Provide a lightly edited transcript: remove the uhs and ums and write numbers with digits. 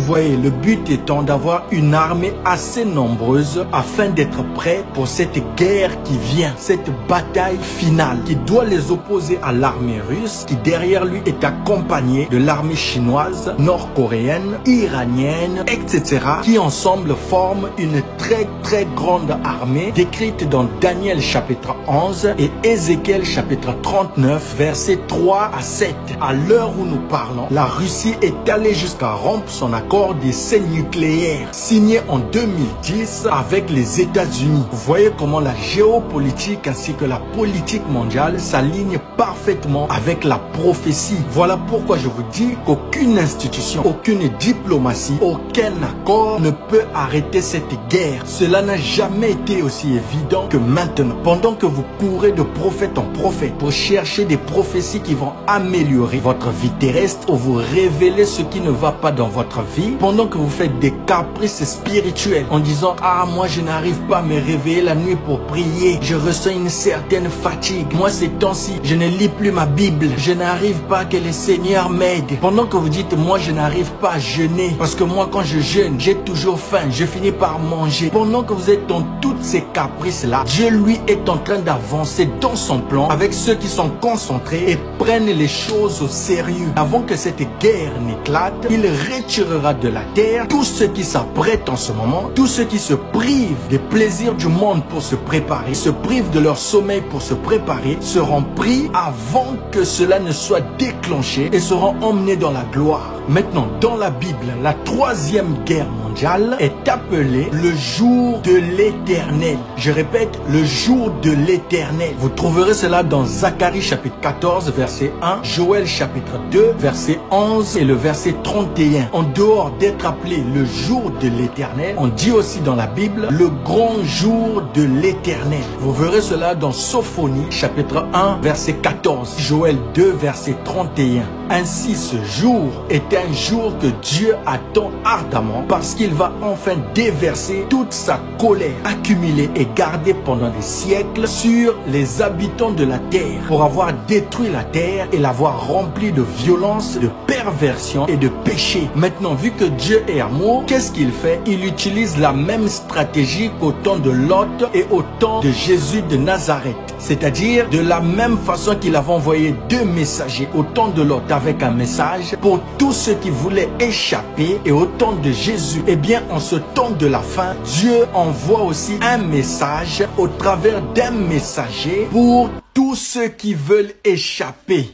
voyez, le but étant d'avoir une armée assez nombreuse afin d'être prêt pour cette guerre qui vient, cette bataille finale qui doit les opposer à l'armée russe, qui derrière lui est accompagnée de l'armée chinoise, nord-coréenne, iranienne, etc., qui ensemble forment une très grande armée décrite dans Daniel chapitre 11 et Ézéchiel chapitre 39 versets 3 à 7. À l'heure où nous parlons, la Russie est allée jusqu'à rompre son accord d'essai nucléaire signé en 2010 avec les États-Unis. Vous voyez comment la géopolitique ainsi que la politique mondiale s'alignent parfaitement avec la prophétie. Voilà pourquoi je vous dis qu'aucune institution, aucune diplomatie, aucun accord ne peut arrêter cette guerre. Cela n'a jamais été aussi évident que maintenant. Pendant que vous courez de prophète en prophète pour chercher des prophéties qui vont améliorer votre vie terrestre ou vous révéler ce qui ne va pas dans votre vie, pendant que vous faites des caprices spirituels en disant « Ah, moi je n'arrive pas à me réveiller la nuit pour prier, je ressens une certaine fatigue. Moi ces temps-ci, je ne lis plus ma Bible, je n'arrive pas que le Seigneur m'aide. » Pendant que vous dites « Moi je n'arrive pas à jeûner, parce que moi quand je jeûne, j'ai toujours faim, je finis par manger. » Pendant que vous êtes dans toutes ces caprices-là, Dieu lui est en train d'avancer dans son plan avec ceux qui sont concentrés et prennent les choses au sérieux. Avant que cette guerre n'éclate, il retirera de la terre tous ceux qui s'apprêtent en ce moment, tous ceux qui se privent des plaisirs du monde pour se préparer, se privent de leur sommeil pour se préparer, seront pris avant que cela ne soit déclenché et seront emmenés dans la gloire. Maintenant, dans la Bible, la troisième guerre mondiale est appelée le jour de l'Éternel. Je répète, le jour de l'Éternel. Vous trouverez cela dans Zacharie chapitre 14, verset 1, Joël chapitre 2, verset 11 et le verset 31. En dehors d'être appelé le jour de l'Éternel, on dit aussi dans la Bible le grand jour de l'Éternel. Vous verrez cela dans Sophonie chapitre 1, verset 14, Joël 2, verset 31. Ainsi, ce jour est un jour que Dieu attend ardemment parce qu'il va enfin déverser toute sa colère accumulée et gardée pendant des siècles sur les habitants de la terre pour avoir détruit la terre et l'avoir remplie de violence, de perversion et de péché. Maintenant, vu que Dieu est amour, qu'est-ce qu'il fait? Il utilise la même stratégie qu'au temps de Lot et au temps de Jésus de Nazareth. C'est-à-dire de la même façon qu'il avait envoyé deux messagers au temps de Lot avec un message pour tous ceux qui voulaient échapper, et au temps de Jésus, eh bien en ce temps de la fin, Dieu envoie aussi un message au travers d'un messager pour tous ceux qui veulent échapper.